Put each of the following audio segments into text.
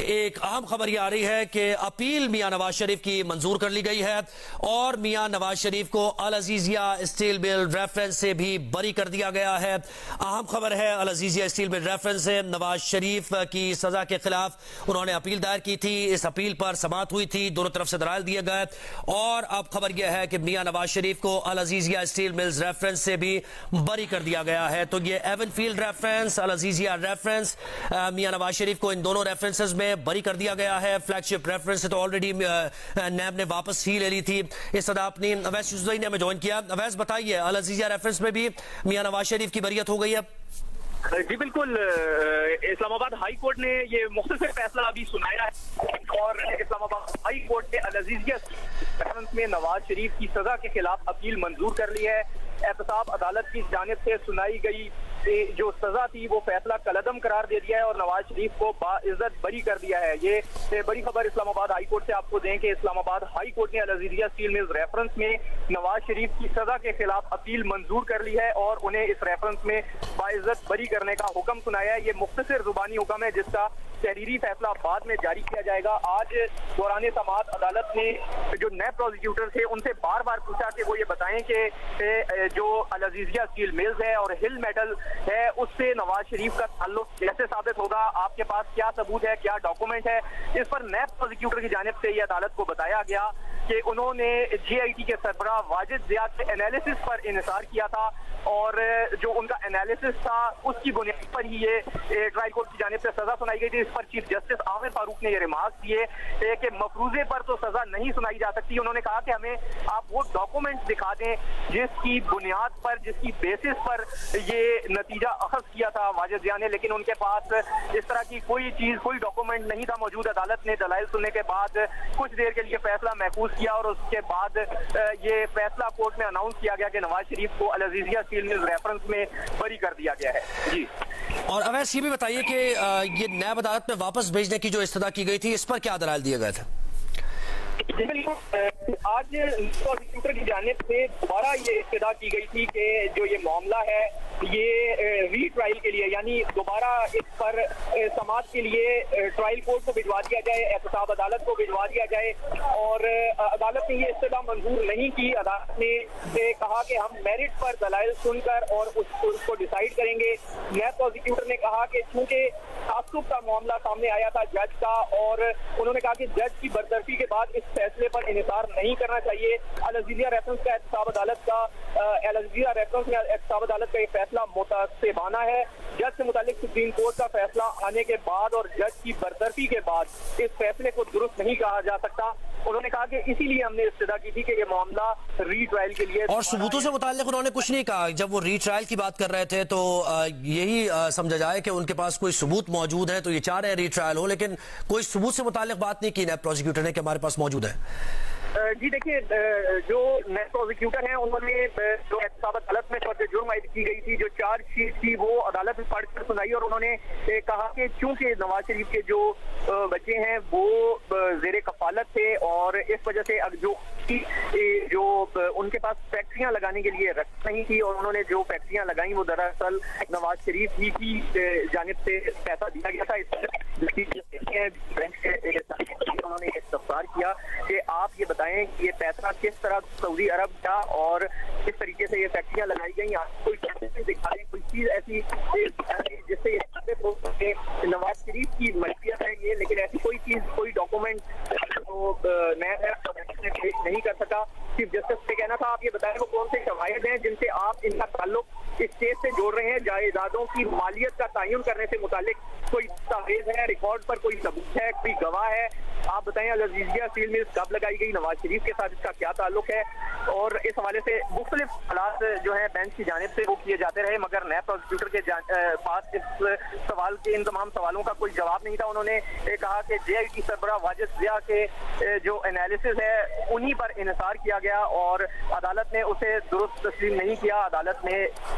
एक अहम खबर यह आ रही है कि अपील मियां नवाज शरीफ की मंजूर कर ली गई है और मियां नवाज शरीफ को अल अजीजिया स्टील मिल रेफरेंस से भी बरी कर दिया गया है। अहम खबर है, अल अजीजिया स्टील मिल रेफरेंस से नवाज शरीफ की सजा के खिलाफ उन्होंने अपील दायर की थी। इस अपील पर समाअत हुई थी, दोनों तरफ से दलाइल दिए गए और अब खबर यह है कि मियां नवाज शरीफ को अल अजीजिया स्टील मिल्स रेफरेंस से भी बरी कर दिया गया है। तो ये एवनफील्ड रेफरेंस, अल अजीजिया रेफरेंस, मियां नवाज शरीफ को इन दोनों रेफरेंसेस में बरी कर दिया गया है। फ्लैगशिप रेफरेंस से तो ऑलरेडी नैब ने वापस ही ले ली थी। इस सदा अपनी अवैस यूसुफजई ने हमें ज्वाइन किया। अवैस बताइए, अल अजीजिया रेफरेंस में भी मियां नवाज शरीफ की बरियत हो गई है? जी बिल्कुल, इस्लामाबाद हाई कोर्ट ने ये मुख्तसर फैसला अभी सुनाया है और इस्लामाबाद हाई कोर्ट ने अल अजीजिया रेफरेंस में नवाज शरीफ की सजा के खिलाफ अपील मंजूर कर ली है। एहतसाब अदालत की जानिब से सुनाई गई जो सजा थी वो फैसला कलअदम करार दे दिया है और नवाज शरीफ को बाइज्जत बरी कर दिया है। ये बड़ी खबर इस्लामाबाद हाई कोर्ट से आपको दें कि इस्लामाबाद हाई कोर्ट ने अल अजीजिया स्टील मिल्स रेफरेंस में नवाज शरीफ की सजा के खिलाफ अपील मंजूर कर ली है और उन्हें इस रेफरेंस में बाइज्जत बरी करने का हुक्म सुनाया है। ये मुख्तसर जुबानी हुक्म है जिसका तहरीरी फैसला बाद में जारी किया जाएगा। आज दौरान समाअत अदालत ने जो नए प्रोसिक्यूटर थे उनसे बार बार पूछा कि वो ये बताएं कि जो अल अजीजिया स्टील मिल्स है और हिल मेटल है उससे नवाज शरीफ का ताल्लुक कैसे साबित होगा, आपके पास क्या सबूत है, क्या डॉक्यूमेंट है। इस पर नए प्रोसिक्यूटर की जानिब से ये अदालत को बताया गया कि उन्होंने GIT के सरबराह वाजिद जिया के एनालिसिस पर इन्हिसार किया था और जो उनका एनालिसिस था उसकी बुनियाद पर ही ये ट्रायल कोर्ट की जानिब से सजा सुनाई गई थी। इस पर चीफ जस्टिस आमिर फारूक ने ये रिमार्क दिए कि मफरूजे पर तो सजा नहीं सुनाई जा सकती। उन्होंने कहा कि हमें आप वो डॉक्यूमेंट्स दिखा दें जिसकी बुनियाद पर, जिसकी बेसिस पर ये नतीजा अखज किया था वाजिद जिया ने, लेकिन उनके पास इस तरह की कोई चीज, कोई डॉक्यूमेंट नहीं था मौजूद। अदालत ने दलाइल सुनने के बाद कुछ देर के लिए फैसला महफूज किया और उसके बाद ये फैसला कोर्ट में अनाउंस किया गया कि नवाज शरीफ को अल अजीजिया स्टील मिल्स रेफरेंस में बरी कर दिया गया है। जी, और अवैस ये भी बताइए कि ये नैब अदालत में वापस भेजने की जो इस्तदा की गई थी, इस पर क्या दलाइल दिए गए थे? आज प्रोसिक्यूटर की जानिब से दोबारा ये इस्तदा की गई थी कि जो ये मामला है ये रीट्रायल के लिए, यानी दोबारा इस पर समाअत के लिए ट्रायल कोर्ट को भिजवा दिया जाए, एहतसाब अदालत को भिजवा दिया जाए। और अदालत ने ये इस्तदा मंजूर नहीं की। अदालत ने कहा कि हम मेरिट पर दलाइल सुनकर और उसको डिसाइड करेंगे। नए प्रोसिक्यूटर ने कहा कि चूंकि तासुब का मामला सामने आया था जज का और उन्होंने कहा कि जज की बरतरफी के बाद इस फैसले पर इन्हिसार नहीं करना चाहिए। अल अजीजिया रेफरेंस का एहतसाब अदालत का अल अजीजिया रेफरेंस में एहतसाब अदालत का ये फैसला मुतासिबाना है। जज से मुतालिक सुप्रीम कोर्ट का फैसला आने के बाद और जज की बरतरफी के बाद इस फैसले को दुरुस्त नहीं कहा जा सकता। उन्होंने कहा कि इसीलिए हमने इस्तदा की थी कि ये मामला रीट्रायल के लिए। और सबूतों से मुताल्लिक उन्होंने कुछ नहीं कहा। जब वो रीट्रायल की बात कर रहे थे तो यही समझा जाए कि उनके पास कोई सबूत मौजूद है तो ये चाह रहे हैं रीट्रायल हो, लेकिन कोई सबूत से मुताल्लिक बात नहीं की नैब प्रोसिक्यूटर ने कि हमारे पास मौजूद है। जी देखिए, जो नए प्रोसिक्यूटर हैं उन्होंने जो एहतसाब अदालत में फर्द जुर्म आयद की गई थी, जो चार्जशीट थी वो अदालत में पढ़कर सुनाई और उन्होंने कहा कि चूंकि नवाज शरीफ के जो बच्चे हैं वो जेर कफालत थे और इस वजह से जो उनके पास फैक्ट्रियां लगाने के लिए रकम नहीं थी और उन्होंने जो फैक्ट्रियां लगाई वो दरअसल नवाज शरीफ ही की जानिब से पैसा दिया गया था। उन्होंने इस्तफसार किया कि आप ये बताएं कि ये पैसा किस तरह सऊदी अरब का और किस तरीके से ये फैक्ट्रियां लगाई गई, आप कोई कैसे दिखाएं, कोई चीज ऐसी जिससे नवाज शरीफ की मलकियत है ये, लेकिन ऐसी कोई चीज, कोई डॉक्यूमेंट नहीं कर सका। चीफ जस्टिस से कहना था आप ये बताएं वो कौन से शवाहिद हैं जिनसे आप इनका ताल्लुक इस केस से जोड़ रहे हैं। जायदादों की मालियत का तयन करने से मुतालिक कोई दस्तावेज है, रिकॉर्ड पर कोई सबूत है, कोई गवाह है, आप बताएं अल अजीजिया स्टील मिल्स कब लगाई गई, नवाज शरीफ के साथ इसका क्या ताल्लुक है। और इस हवाले से मुख्तलिफ हालात जो है बेंच की जानिब से वो किए जाते रहे मगर नए प्रोसिक्यूटर के पास इस सवाल के, इन तमाम सवालों का कोई जवाब नहीं था। उन्होंने कहा कि GIT सरबराह वाजिद जिया के जो एनालिसिस है उन्हीं पर इन्हिसार किया गया और अदालत ने उसे दुरुस्त तस्लीम नहीं किया। अदालत ने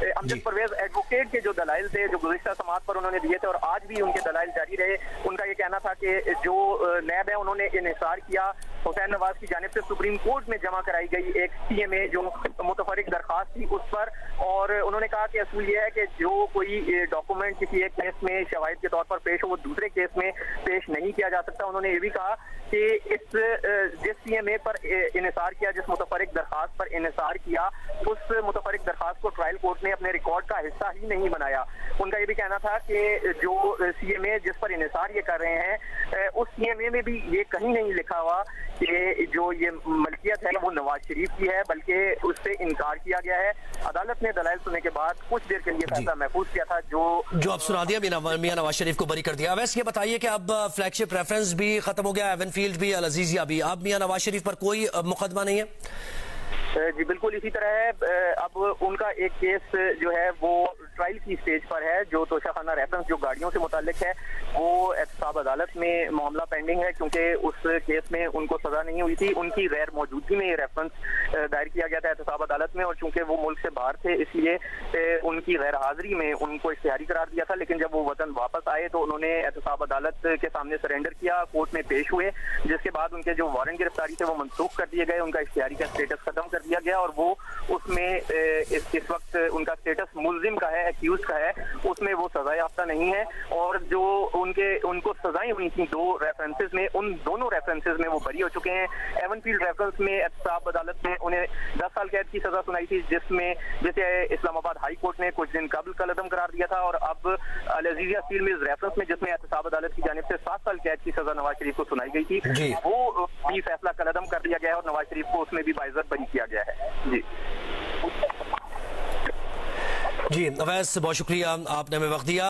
अमजद परवेज एडवोकेट के जो दलाइल थे जो गुज़िश्ता समाअत पर उन्होंने दिए थे और आज भी उनके दलाइल जारी रहे, उनका ये कहना था कि जो नैब है उन्होंने इन्हिसार किया हुसैन नवाज की जानिब से सुप्रीम कोर्ट में जमा कराई गई एक CMA जो मुतफरिक दरखास्त थी उस पर। और उन्होंने कहा कि असूल ये है कि जो कोई डॉक्यूमेंट किसी एक केस में शवाहिद के तौर पर पेश हो वो दूसरे केस में पेश नहीं किया जा सकता। उन्होंने ये भी कहा कि जिस CMA पर इन्हिसार किया, जिस मुतफरिक दरखास्त पर इन्हिसार किया, उस मुतफरिक दरखास्त को ट्रायल कोर्ट ने अपने रिकॉर्ड का हिस्सा ही नहीं बनाया। उनका ये भी कहना था कि जो CMA जिस पर इन्हिसार ये कर रहे हैं उस CMA में भी ये कहीं नहीं लिखा हुआ कि जो ये मलकियत है वो नवाज शरीफ की है, बल्कि उससे इनकार किया गया है। अदालत ने दलाइल सुनने के बाद कुछ देर के लिए फैसला महफूज किया था जो अब सुना दिया, मियां नवाज शरीफ को बरी कर दिया। वैसे ये बताइए कि अब फ्लैगशिप रेफरेंस भी खत्म हो गया, एवनफील्ड भी, अल अजीजिया भी, अब मियां नवाज शरीफ पर कोई मुकदमा नहीं है? जी बिल्कुल इसी तरह है। अब उनका एक केस जो है वो ट्रायल की स्टेज पर है। जो तोशाखाना रेफरेंस जो गाड़ियों से मुताल्लिक है वो एहतसाब अदालत में मामला पेंडिंग है, क्योंकि उस केस में उनको सजा नहीं हुई थी। उनकी गैर मौजूदगी में ये रेफरेंस दायर किया गया था एहतसाब अदालत में, और चूंकि वो मुल्क से बाहर थे इसलिए उनकी गैर हाजिरी में उनको इश्तिहारी करार दिया था। लेकिन जब वो वतन वापस आए तो उन्होंने एहतसाब अदालत के सामने सरेंडर किया, कोर्ट में पेश हुए, जिसके बाद उनके जो वारंट गिरफ्तारी थे वो मनसूख कर दिए गए, उनका इश्तिहारी का स्टेटस खत्म कर दिया गया और वो उसमें इस वक्त उनका स्टेटस मुल्जिम का है, एक्यूज का है, उसमें वो सजा याफ्ता नहीं है। और जो उनको सजाएं हुई थी दो रेफरेंसेस में, उन दोनों रेफरेंसेस में वो बरी हो चुके हैं। एवनफील्ड रेफरेंस में एहतसाब अदालत ने उन्हें 10 साल कैद की सजा सुनाई थी, जिसे इस्लामाबाद हाई कोर्ट ने कुछ दिन कबल कलअदम करार दिया था। और अब अल अजीजिया स्टील मिल्स रेफरेंस में जिसमें एहतसाब अदालत की जानिब से 7 साल कैद की सजा नवाज शरीफ को सुनाई गई थी, वो भी फैसला कलअदम कर दिया गया है और नवाज शरीफ को उसमें भी बाइज्जत बरी किया गया है। जी अवैस, बहुत शुक्रिया, आपने हमें वक्त दिया।